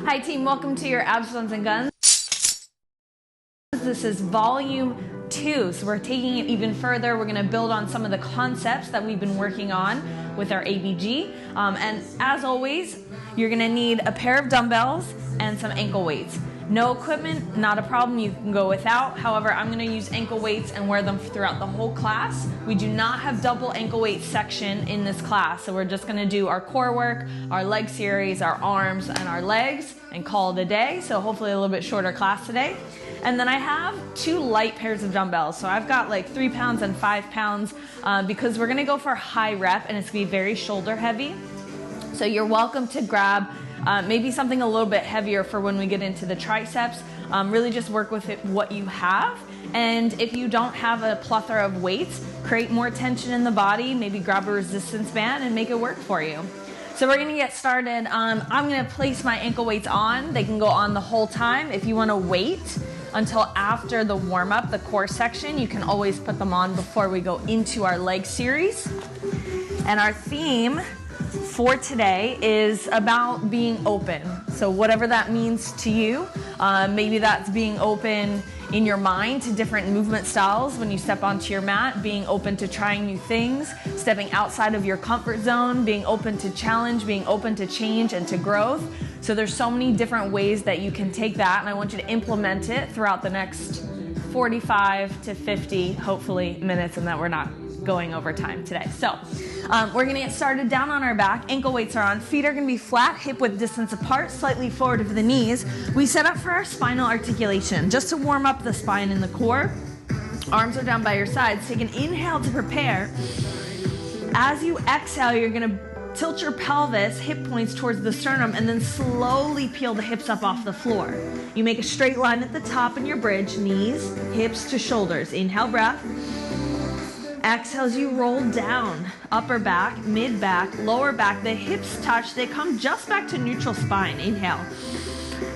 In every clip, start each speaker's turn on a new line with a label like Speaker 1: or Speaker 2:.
Speaker 1: Hi team, welcome to your Abs, Buns, and Guns. This is volume 2, so we're taking it even further. We're gonna build on some of the concepts that we've been working on with our ABG. And as always, you're gonna need a pair of dumbbells and some ankle weights. No equipment, not a problem, you can go without. However, I'm gonna use ankle weights and wear them throughout the whole class. We do not have double ankle weight section in this class, so we're just gonna do our core work, our leg series, our arms, and our legs, and call it a day. So hopefully a little bit shorter class today. And then I have 2 light pairs of dumbbells. So I've got like 3 pounds and 5 pounds because we're gonna go for high rep and it's gonna be very shoulder heavy. So you're welcome to grab maybe something a little bit heavier for when we get into the triceps. Really just work with it, what you have. And if you don't have a plethora of weights, create more tension in the body, maybe grab a resistance band and make it work for you. So we're gonna get started. I'm gonna place my ankle weights on. They can go on the whole time. If you wanna wait until after the warm up, the core section, you can always put them on before we go into our leg series. And our theme for today is about being open. So whatever that means to you, maybe that's being open in your mind to different movement styles when you step onto your mat, being open to trying new things, stepping outside of your comfort zone, being open to challenge, being open to change and to growth. So there's so many different ways that you can take that, and I want you to implement it throughout the next 45 to 50, hopefully, minutes, and that we're not going over time today. So we're gonna get started down on our back. Ankle weights are on. Feet are gonna be flat, hip width distance apart, slightly forward of the knees. We set up for our spinal articulation, just to warm up the spine and the core. Arms are down by your sides. Take an inhale to prepare. As you exhale, you're gonna tilt your pelvis, hip points towards the sternum, and then slowly peel the hips up off the floor. You make a straight line at the top in your bridge, knees, hips to shoulders. Inhale, breath. Exhale as you roll down, upper back, mid back, lower back. The hips touch, they come just back to neutral spine. Inhale.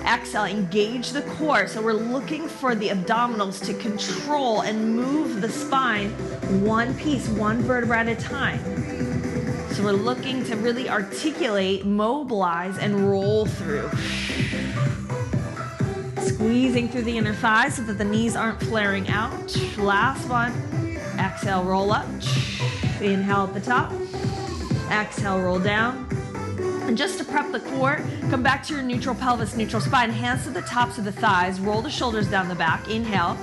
Speaker 1: Exhale, engage the core. So we're looking for the abdominals to control and move the spine one piece, one vertebra at a time. So we're looking to really articulate, mobilize, and roll through. Squeezing through the inner thighs so that the knees aren't flaring out. Last one. Exhale, roll up. Inhale at the top. Exhale, roll down. And just to prep the core, come back to your neutral pelvis, neutral spine. Hands to the tops of the thighs. Roll the shoulders down the back. Inhale.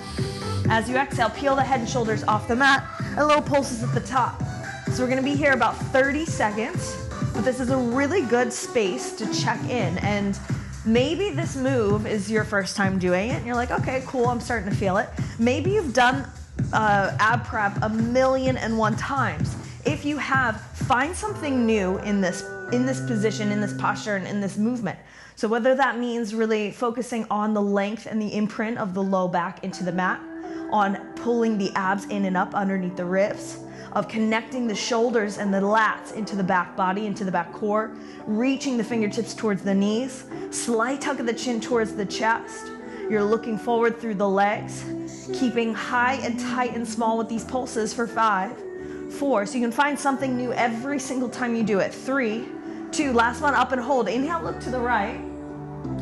Speaker 1: As you exhale, peel the head and shoulders off the mat. And little pulses at the top. So we're gonna be here about 30 seconds. But this is a really good space to check in. And maybe this move is your first time doing it. And you're like, okay, cool, I'm starting to feel it. Maybe you've done ab prep 1,000,001 times. If you have, find something new in this position, in this posture, and in this movement. So whether that means really focusing on the length and the imprint of the low back into the mat, on pulling the abs in and up underneath the ribs, of connecting the shoulders and the lats into the back body, into the back core, reaching the fingertips towards the knees, slight tuck of the chin towards the chest. You're looking forward through the legs, keeping high and tight and small with these pulses for 5, 4. So you can find something new every single time you do it. 3, 2, last one, up and hold. Inhale, look to the right.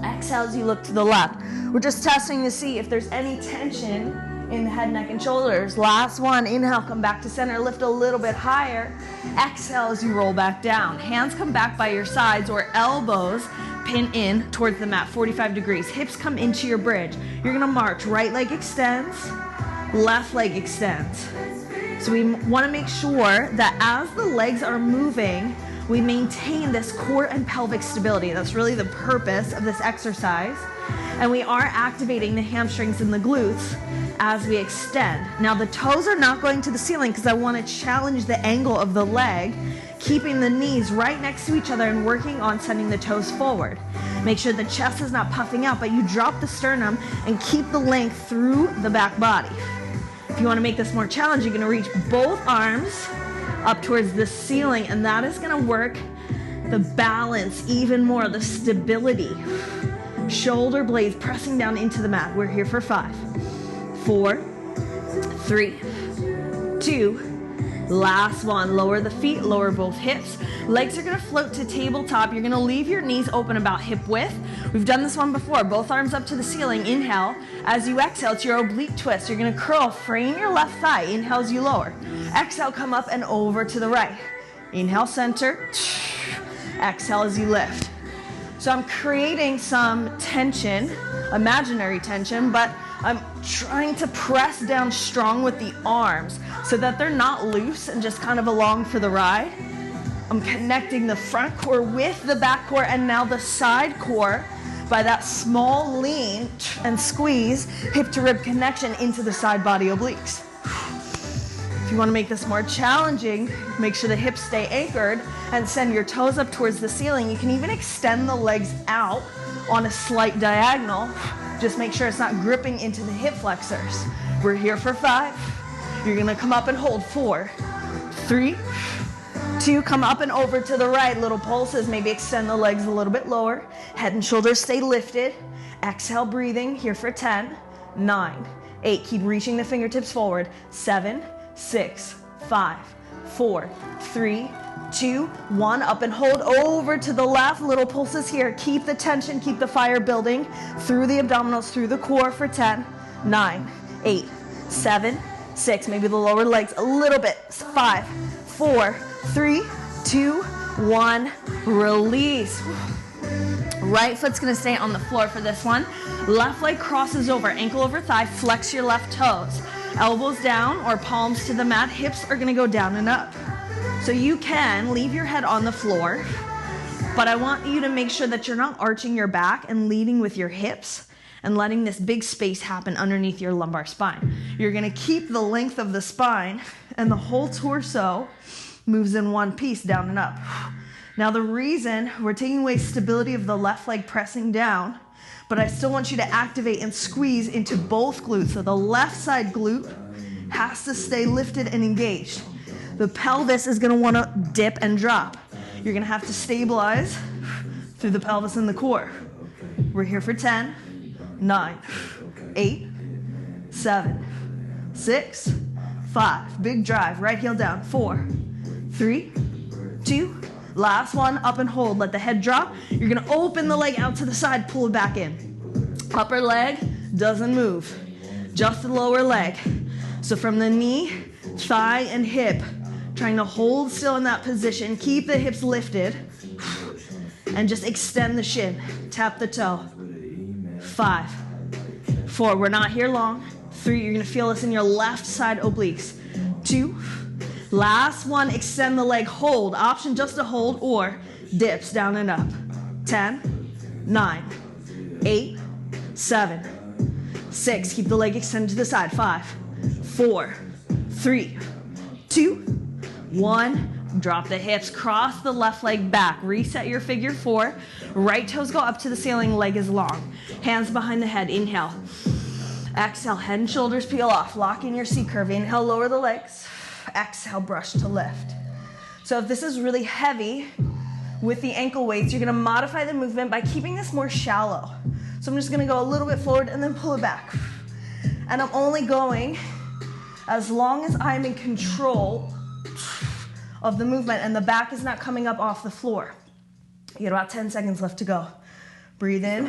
Speaker 1: Exhale as you look to the left. We're just testing to see if there's any tension in the head, neck, and shoulders. Last one, inhale, come back to center, lift a little bit higher. Exhale as you roll back down. Hands come back by your sides or elbows pin in towards the mat, 45 degrees. Hips come into your bridge. You're gonna march, right leg extends, left leg extends. So we wanna make sure that as the legs are moving, we maintain this core and pelvic stability. That's really the purpose of this exercise. And we are activating the hamstrings and the glutes as we extend. Now the toes are not going to the ceiling because I wanna challenge the angle of the leg, keeping the knees right next to each other and working on sending the toes forward. Make sure the chest is not puffing out, but you drop the sternum and keep the length through the back body. If you want to make this more challenging, you're going to reach both arms up towards the ceiling, and that is going to work the balance even more, the stability. Shoulder blades pressing down into the mat. We're here for 5, 4, 3, 2, last one. Lower the feet, lower both hips. Legs are gonna float to tabletop. You're gonna leave your knees open about hip width. We've done this one before. Both arms up to the ceiling. Inhale. As you exhale, it's your oblique twist. You're gonna curl, frame your left thigh. Inhale as you lower. Exhale, come up and over to the right. Inhale, center. Exhale as you lift. So I'm creating some tension, imaginary tension, but I'm trying to press down strong with the arms so that they're not loose and just kind of along for the ride. I'm connecting the front core with the back core and now the side core by that small lean and squeeze, hip to rib connection into the side body obliques. If you want to make this more challenging, make sure the hips stay anchored and send your toes up towards the ceiling. You can even extend the legs out on a slight diagonal. Just make sure it's not gripping into the hip flexors. We're here for 5. You're gonna come up and hold. 4, 3, 2, come up and over to the right. Little pulses, maybe extend the legs a little bit lower. Head and shoulders stay lifted. Exhale, breathing, here for 10, 9, 8. Keep reaching the fingertips forward. 7, 6, 5, 4, 3, 2, 1. Up and hold over to the left. Little pulses here. Keep the tension, keep the fire building through the abdominals, through the core for 10, 9, 8, 7, 6. Maybe the lower legs a little bit. 5, 4, 3, 2, 1. Release. Right foot's gonna stay on the floor for this one. Left leg crosses over, ankle over thigh. Flex your left toes. Elbows down or palms to the mat. Hips are gonna go down and up. So you can leave your head on the floor, but I want you to make sure that you're not arching your back and leading with your hips and letting this big space happen underneath your lumbar spine. You're gonna keep the length of the spine and the whole torso moves in one piece down and up. Now the reason we're taking away stability of the left leg pressing down, but I still want you to activate and squeeze into both glutes. So the left side glute has to stay lifted and engaged. The pelvis is gonna wanna dip and drop. You're gonna have to stabilize through the pelvis and the core. We're here for 10, 9, 8, 7, 6, 5. Big drive, right heel down. 4, 3, 2, last one, up and hold. Let the head drop. You're gonna open the leg out to the side, pull it back in. Upper leg doesn't move, just the lower leg. So from the knee, thigh, and hip, trying to hold still in that position. Keep the hips lifted and just extend the shin. Tap the toe. 5, 4, we're not here long. 3, you're gonna feel this in your left side obliques. 2, last one, extend the leg, hold. Option just to hold or dips down and up. 10, 9, 8, 7, 6. Keep the leg extended to the side. 5, 4, 3, 2, 1. Drop the hips, cross the left leg back. Reset your figure 4. Right toes go up to the ceiling, leg is long. Hands behind the head, inhale. Exhale, head and shoulders peel off. Lock in your C curve. Inhale, lower the legs. Exhale, brush to lift. So if this is really heavy with the ankle weights, you're gonna modify the movement by keeping this more shallow. So I'm just gonna go a little bit forward and then pull it back. And I'm only going as long as I'm in control of the movement and the back is not coming up off the floor. You got about 10 seconds left to go. Breathe in.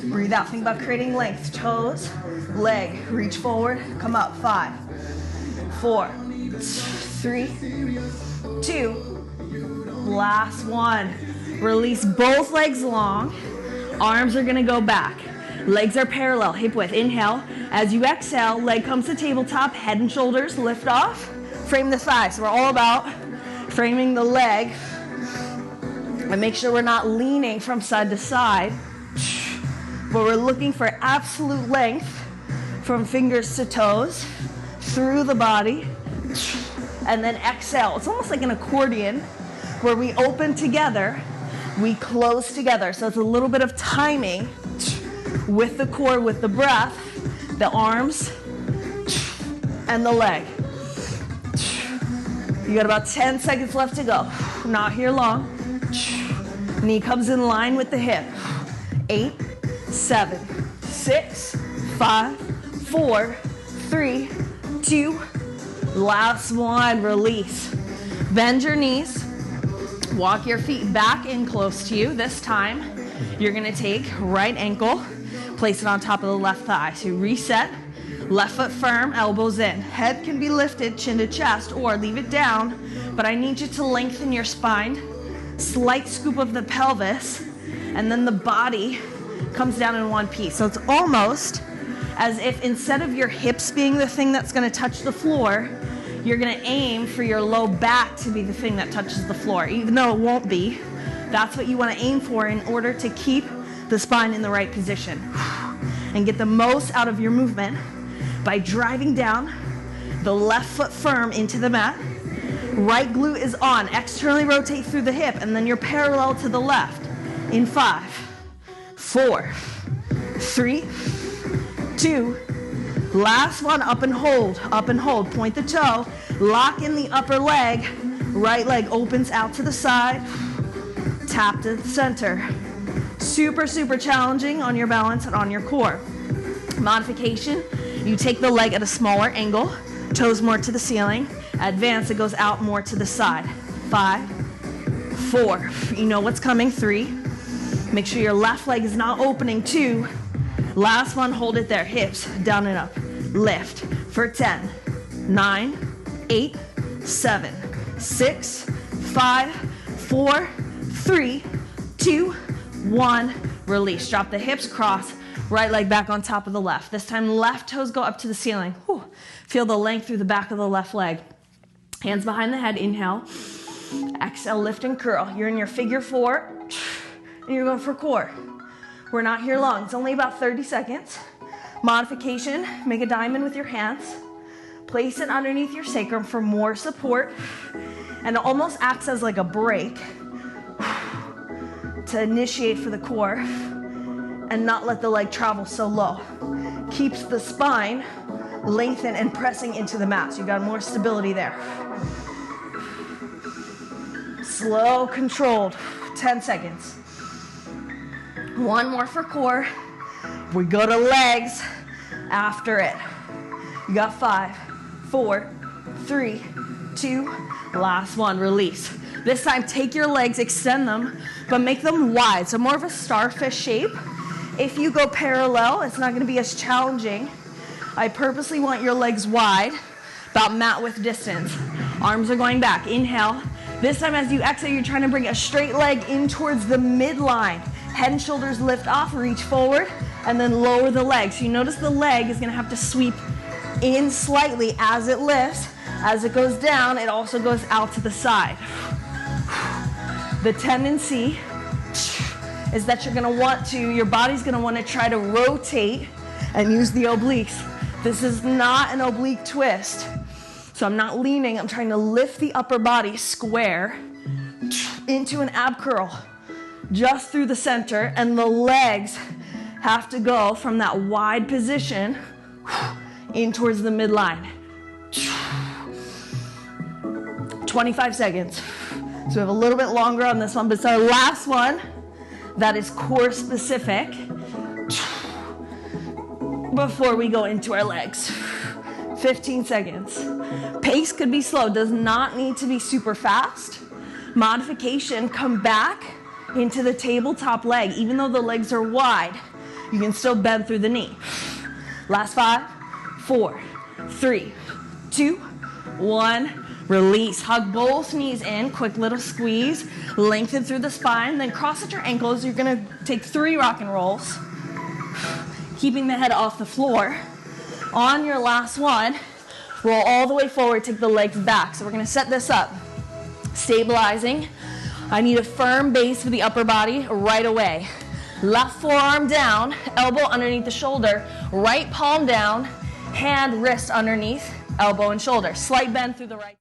Speaker 1: Breathe out. Think about creating length. Toes, leg, reach forward, come up. 5, 4, 3, 2. Last one. Release both legs long. Arms are gonna go back. Legs are parallel, hip width. Inhale. As you exhale, leg comes to tabletop, head and shoulders lift off. Frame the thighs. So we're all about framing the leg. And make sure we're not leaning from side to side, but we're looking for absolute length from fingers to toes, through the body, and then exhale. It's almost like an accordion where we open together, we close together. So it's a little bit of timing with the core, with the breath, the arms, and the leg. You got about 10 seconds left to go. Not here long. Knee comes in line with the hip. 8, 7, 6, 5, 4, 3, 2. Last one, release. Bend your knees. Walk your feet back in close to you. This time, you're gonna take right ankle, place it on top of the left thigh. So reset, left foot firm, elbows in. Head can be lifted, chin to chest, or leave it down, but I need you to lengthen your spine, slight scoop of the pelvis, and then the body comes down in one piece. So it's almost as if instead of your hips being the thing that's gonna touch the floor, you're gonna aim for your low back to be the thing that touches the floor, even though it won't be. That's what you wanna aim for in order to keep the spine in the right position and get the most out of your movement by driving down, the left foot firm into the mat, right glute is on, externally rotate through the hip, and then you're parallel to the left in 5, 4, 3, 2, last one, up and hold, point the toe, lock in the upper leg, right leg opens out to the side, tap to the center. Super, super challenging on your balance and on your core. Modification, you take the leg at a smaller angle, toes more to the ceiling, advance, it goes out more to the side. 5, 4, you know what's coming, 3, make sure your left leg is not opening, 2, last one, hold it there, hips down and up. Lift for 10, 9, 8, 7, 6, 5, 4, 3, 2, 1. Release. Drop the hips, cross, right leg back on top of the left. This time, left toes go up to the ceiling. Whew. Feel the length through the back of the left leg. Hands behind the head, inhale. Exhale, lift and curl. You're in your figure 4, and you're going for core. We're not here long. It's only about 30 seconds. Modification, make a diamond with your hands. Place it underneath your sacrum for more support. And it almost acts as like a break to initiate for the core and not let the leg travel so low. Keeps the spine lengthened and pressing into the mat. So you got more stability there. Slow, controlled, 10 seconds. One more for core. We go to legs after it. You got 5, 4, 3, 2, last one, release. This time, take your legs, extend them, but make them wide, so more of a starfish shape. If you go parallel, it's not gonna be as challenging. I purposely want your legs wide, about mat width distance. Arms are going back, inhale. This time as you exhale, you're trying to bring a straight leg in towards the midline. Head and shoulders lift off, reach forward, and then lower the leg. So you notice the leg is gonna have to sweep in slightly as it lifts. As it goes down, it also goes out to the side. The tendency is that you're gonna want to, your body's gonna wanna try to rotate and use the obliques. This is not an oblique twist. So I'm not leaning, I'm trying to lift the upper body square into an ab curl just through the center, and the legs have to go from that wide position in towards the midline. 25 seconds. So we have a little bit longer on this one, but it's our last one that is core specific before we go into our legs. 15 seconds. Pace could be slow, does not need to be super fast. Modification, come back into the tabletop leg. Even though the legs are wide, you can still bend through the knee. Last 5, 4, 3, 2, 1. Release. Hug both knees in. Quick little squeeze. Lengthen through the spine. Then cross at your ankles. You're going to take 3 rock and rolls, keeping the head off the floor. On your last one, roll all the way forward. Take the legs back. So we're going to set this up. Stabilizing. I need a firm base for the upper body right away. Left forearm down, elbow underneath the shoulder, right palm down, hand, wrist underneath, elbow and shoulder. Slight bend through the right.